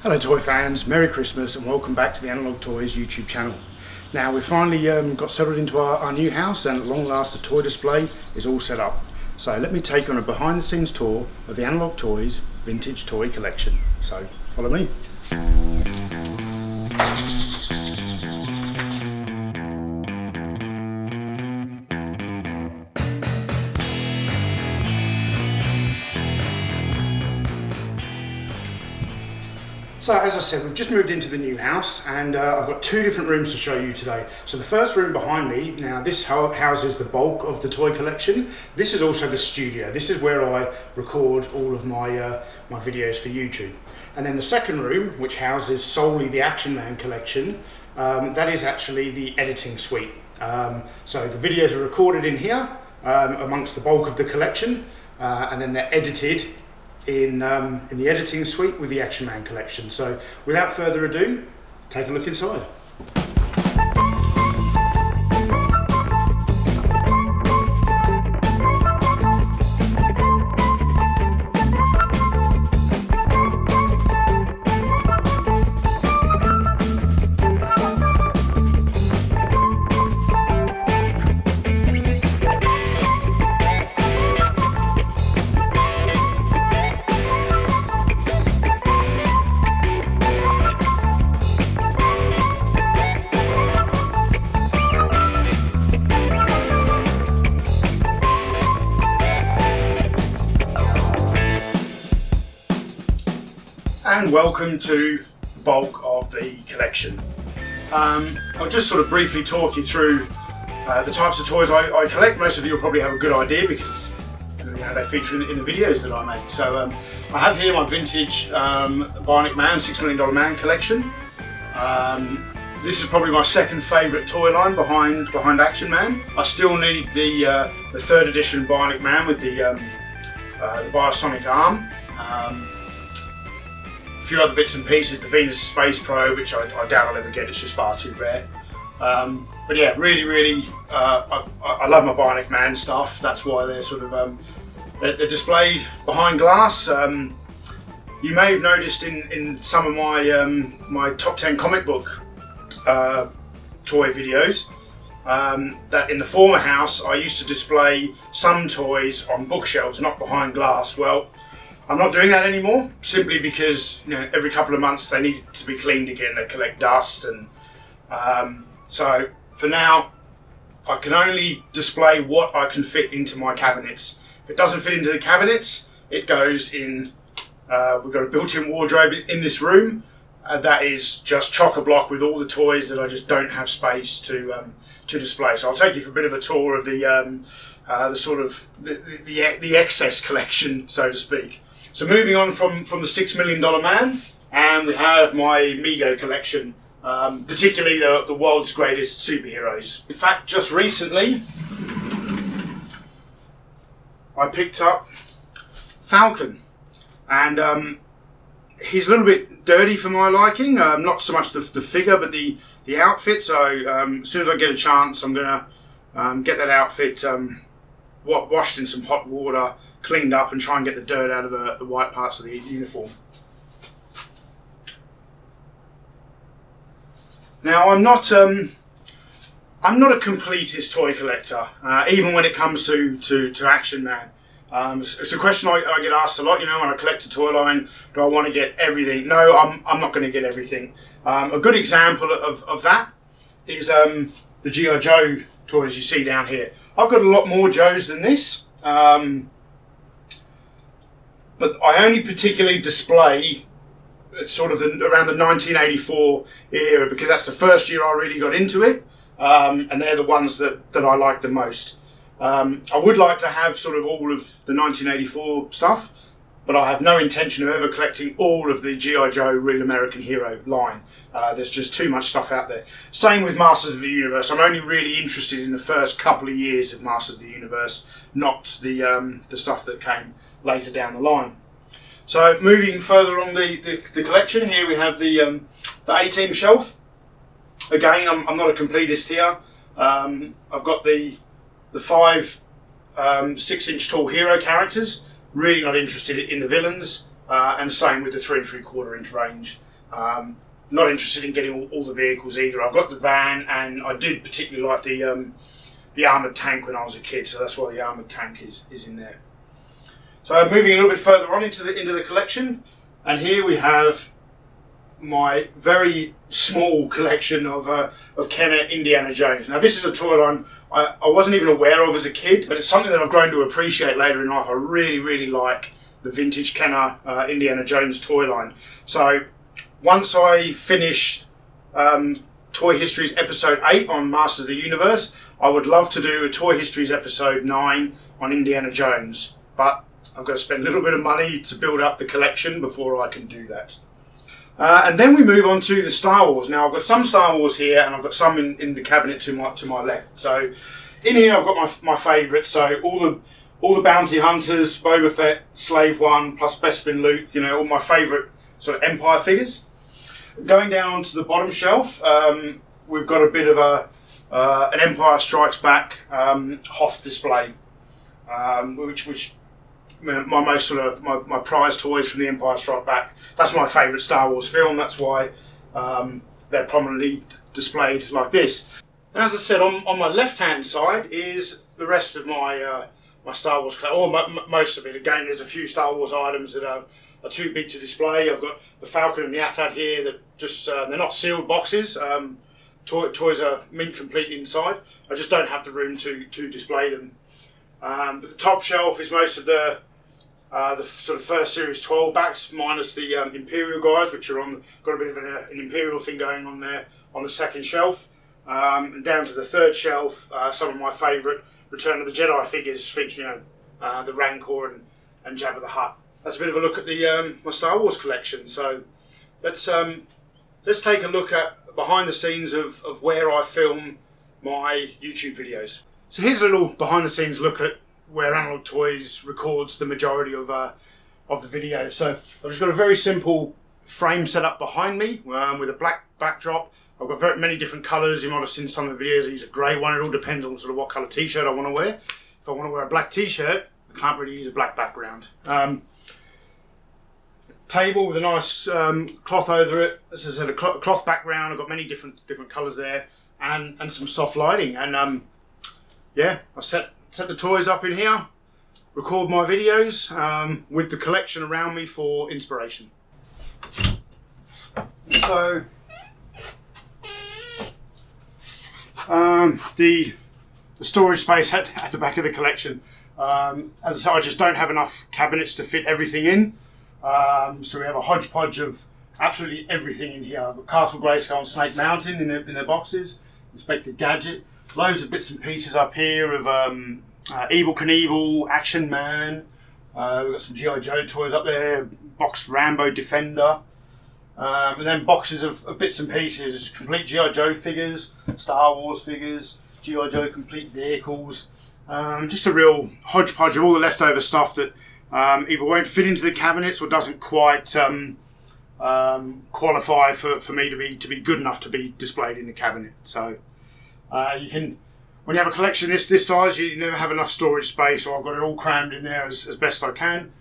Hello toy fans, Merry Christmas and welcome back to the Analog Toys YouTube channel. Now we've finally got settled into our new house, and at long last the toy display is all set up. So let me take you on a behind the scenes tour of the Analog Toys vintage toy collection. So follow me. So as I said, we've just moved into the new house, and I've got two different rooms to show you today. So the first room behind me, now this houses the bulk of the toy collection. This is also the studio. This is where I record all of my my videos for YouTube. And then the second room, which houses solely the Action Man collection, that is actually the editing suite. So the videos are recorded in here amongst the bulk of the collection, and then they're edited in the editing suite with the Action Man collection. So without further ado, take a look inside. And welcome to the bulk of the collection. I'll just sort of briefly talk you through the types of toys I collect. Most of you will probably have a good idea because they feature in the videos that I make. So I have here my vintage Bionic Man, $6 Million Man collection. This is probably my second favourite toy line behind Action Man. I still need the third edition Bionic Man with the Biosonic arm. A few other bits and pieces, the Venus Space Probe, which I doubt I'll ever get, it's just far too rare. But yeah, really, I love my Bionic Man stuff. That's why they're sort of, they're displayed behind glass. You may have noticed in some of my my top 10 comic book toy videos that in the former house I used to display some toys on bookshelves, not behind glass. Well, I'm not doing that anymore, simply because every couple of months they need to be cleaned again. They collect dust, and so for now I can only display what I can fit into my cabinets. If it doesn't fit into the cabinets, it goes in. We've got a built-in wardrobe in this room that is just chock-a-block with all the toys that I just don't have space to display. So I'll take you for a bit of a tour of the sort of the excess collection, so to speak. So moving on from the $6 Million Man, and we have my Mego collection, particularly the world's greatest superheroes. In fact, just recently, I picked up Falcon, and he's a little bit dirty for my liking. Not so much the figure, but the outfit. So as soon as I get a chance, I'm gonna get that outfit washed in some hot water, cleaned up, and try and get the dirt out of the white parts of the uniform. Now I'm not a completist toy collector, even when it comes to Action Man. It's a question I get asked a lot. When I collect a toy line, do I want to get everything? No, I'm not going to get everything. A good example of that is the G.I. Joe toys you see down here. I've got a lot more Joes than this. But I only particularly display sort of around the 1984 era because that's the first year I really got into it, and they're the ones that I like the most. I would like to have sort of all of the 1984 stuff, but I have no intention of ever collecting all of the G.I. Joe Real American Hero line. There's just too much stuff out there. Same with Masters of the Universe. I'm only really interested in the first couple of years of Masters of the Universe, not the stuff that came later down the line. So moving further along the collection, here we have the A-Team shelf. Again, I'm not a completist here. I've got the 5 6-inch tall hero characters. Really not interested in the villains, and same with the 3 3/4 inch range. Not interested in getting all the vehicles either. I've got the van, and I did particularly like the armoured tank when I was a kid, so that's why the armoured tank is in there. So moving a little bit further on into the collection, and here we have my very small collection of Kenner Indiana Jones. Now this is a toy line I wasn't even aware of as a kid, but it's something that I've grown to appreciate later in life. I really like the vintage Kenner Indiana Jones toy line. So once I finish Toy Histories episode 8 on Masters of the Universe, I would love to do a Toy Histories episode 9 on Indiana Jones, but I've got to spend a little bit of money to build up the collection before I can do that. And then we move on to the Star Wars. Now I've got some Star Wars here, and I've got some in the cabinet to my left. So in here I've got my favourites. So all the bounty hunters, Boba Fett, Slave One, plus Bespin Luke. You know, all my favourite sort of Empire figures. Going down to the bottom shelf, we've got a bit of an Empire Strikes Back Hoth display, which my most sort of my prized toys from the Empire Strikes Back. That's my favourite Star Wars film. That's why they're prominently displayed like this. And as I said, on my left hand side is the rest of my my Star Wars collection, or most of it. Again, there's a few Star Wars items that are too big to display. I've got the Falcon and the AT-AT here that just they're not sealed boxes. Toys are mint complete inside. I just don't have the room to display them. But the top shelf is most of the sort of first series 12 backs, minus the Imperial guys, which are got a bit of an Imperial thing going on there on the second shelf. And down to the third shelf, some of my favourite Return of the Jedi figures, featuring the Rancor and Jabba the Hutt. That's a bit of a look at the my Star Wars collection. So let's take a look at behind the scenes of where I film my YouTube videos. So here's a little behind the scenes look at where Analog Toys records the majority of the video. So I've just got a very simple frame set up behind me with a black backdrop. I've got very many different colours. You might have seen some of the videos. I use a grey one. It all depends on sort of what colour t-shirt I want to wear. If I want to wear a black t-shirt, I can't really use a black background. Table with a nice cloth over it. As I said, a cloth background. I've got many different colours there, and some soft lighting. And yeah, I set the toys up in here, record my videos with the collection around me for inspiration. So the storage space at the back of the collection. As I said, I just don't have enough cabinets to fit everything in. So we have a hodgepodge of absolutely everything in here. I've got Castle Grayskull and Snake Mountain in their boxes. Inspector Gadget. Loads of bits and pieces up here of Evel Knievel, Action Man. We've got some G.I. Joe toys up there. Boxed Rambo Defender. And then boxes of bits and pieces. Complete G.I. Joe figures, Star Wars figures, G.I. Joe complete vehicles. Just a real hodgepodge of all the leftover stuff that either won't fit into the cabinets or doesn't quite qualify for me to be good enough to be displayed in the cabinet. So you can, when you have a collection this size, you never have enough storage space. So I've got it all crammed in there as best I can.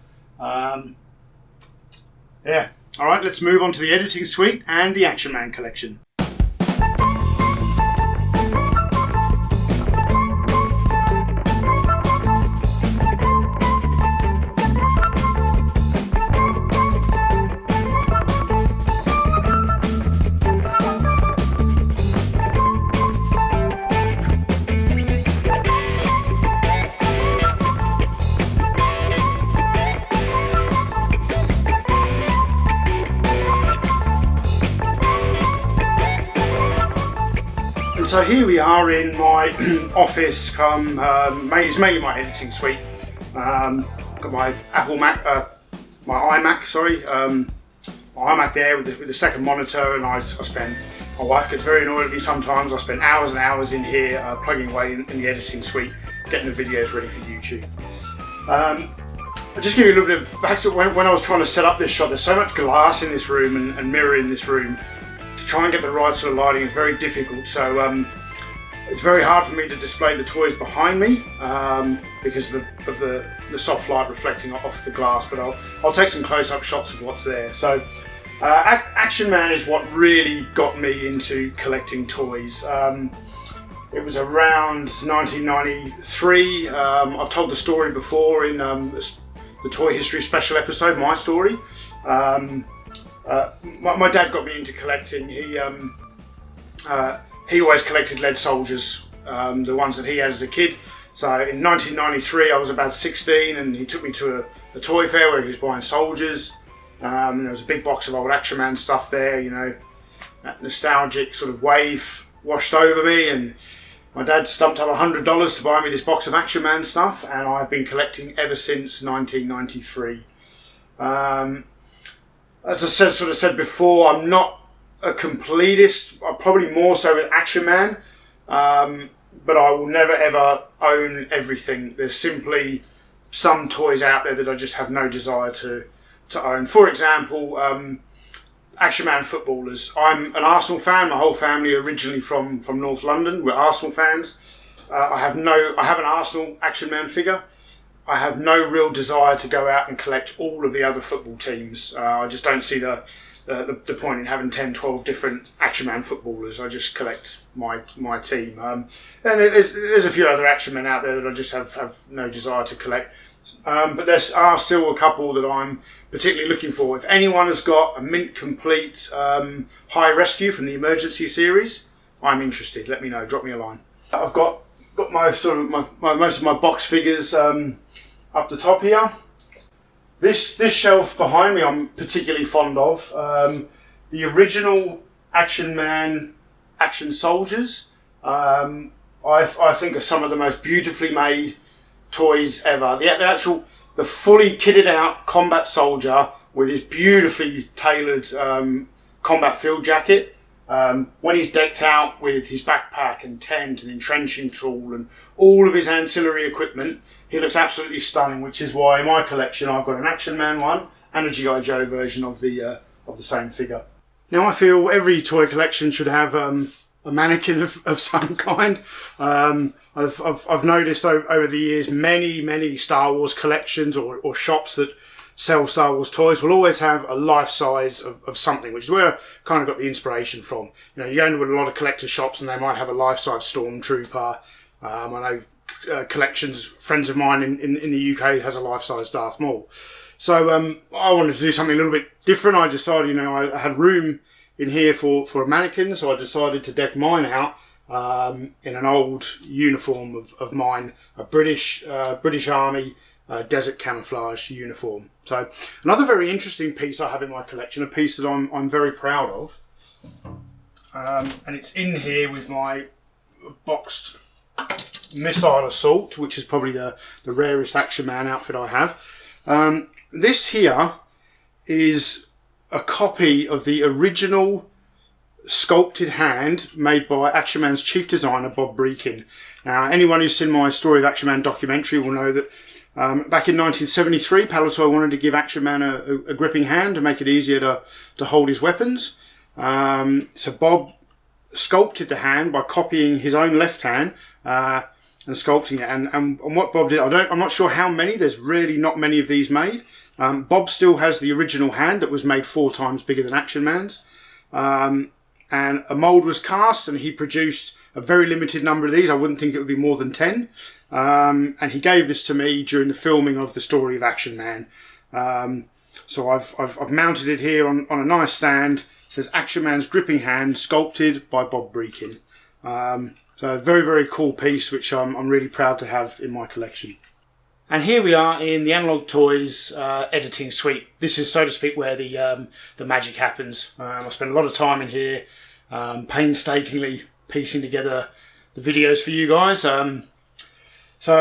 Yeah. All right, let's move on to the editing suite and the Action Man collection. So here we are in my office. It's mainly my editing suite. Got my my iMac. Sorry, my iMac there with the second monitor, and my wife gets very annoyed at me sometimes. I spend hours and hours in here plugging away in the editing suite, getting the videos ready for YouTube. I'll just give you a little bit of back to when I was trying to set up this shot. There's so much glass in this room and mirror in this room. To try and get the right sort of lighting is very difficult, so it's very hard for me to display the toys behind me because of the soft light reflecting off the glass, but I'll take some close-up shots of what's there. So Action Man is what really got me into collecting toys. It was around 1993. I've told the story before in the Toy History special episode, my story. My dad got me into collecting. He always collected lead soldiers, the ones that he had as a kid. So in 1993 I was about 16 and he took me to a toy fair where he was buying soldiers. There was a big box of old Action Man stuff there, you know, that nostalgic sort of wave washed over me, and my dad stumped up $100 to buy me this box of Action Man stuff, and I've been collecting ever since 1993. As I said before, I'm not a completist. I'm probably more so with Action Man, but I will never ever own everything. There's simply some toys out there that I just have no desire to own. For example, Action Man footballers. I'm an Arsenal fan. My whole family originally from North London. We're Arsenal fans. I have an Arsenal Action Man figure. I have no real desire to go out and collect all of the other football teams. I just don't see the point in having 10, 12 different Action Man footballers. I just collect my team. And there's a few other Action Men out there that I just have no desire to collect. But there are still a couple that I'm particularly looking for. If anyone has got a mint complete High Rescue from the Emergency series, I'm interested. Let me know. Drop me a line. I've got my most of my box figures up the top here. This shelf behind me I'm particularly fond of. The original Action Man Action Soldiers, I think are some of the most beautifully made toys ever. The fully kitted out combat soldier with his beautifully tailored combat field jacket. When he's decked out with his backpack and tent and entrenching tool and all of his ancillary equipment, he looks absolutely stunning, which is why in my collection I've got an Action Man one and a G.I. Joe version of the same figure. Now I feel every toy collection should have a mannequin of some kind. I've noticed over the years many Star Wars collections or shops that sell Star Wars toys will always have a life size of something, which is where I kind of got the inspiration from. You know, you go into a lot of collector shops and they might have a life size Stormtrooper. I know collections, friends of mine in the UK has a life size Darth Maul. So I wanted to do something a little bit different. I decided, you know, I had room in here for a mannequin, so I decided to deck mine out in an old uniform of mine, a British Army desert camouflage uniform. So another very interesting piece I have in my collection, a piece that I'm very proud of, and it's in here with my boxed Missile Assault, which is probably the rarest Action Man outfit I have. This here is a copy of the original sculpted hand made by Action Man's chief designer Bob Breakin. Now, anyone who's seen my Story of Action Man documentary will know that back in 1973, Palitoy wanted to give Action Man a gripping hand to make it easier to hold his weapons. So Bob sculpted the hand by copying his own left hand and sculpting it. And what Bob did, I'm not sure how many. There's really not many of these made. Bob still has the original hand that was made 4 times bigger than Action Man's. And a mould was cast and he produced a very limited number of these. I wouldn't think it would be more than 10. And he gave this to me during the filming of the Story of Action Man. So I've mounted it here on a nice stand. It says Action Man's gripping hand, sculpted by Bob Breakin. So a very, very cool piece, which I'm really proud to have in my collection. And here we are in the Analog Toys editing suite. This is, so to speak, where the magic happens. I spend a lot of time in here, painstakingly piecing together the videos for you guys. So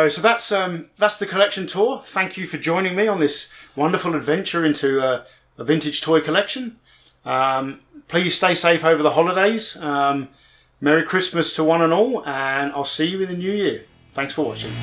that's the collection tour. Thank you for joining me on this wonderful adventure into a vintage toy collection. Please stay safe over the holidays. Merry Christmas to one and all, and I'll see you in the new year. Thanks for watching.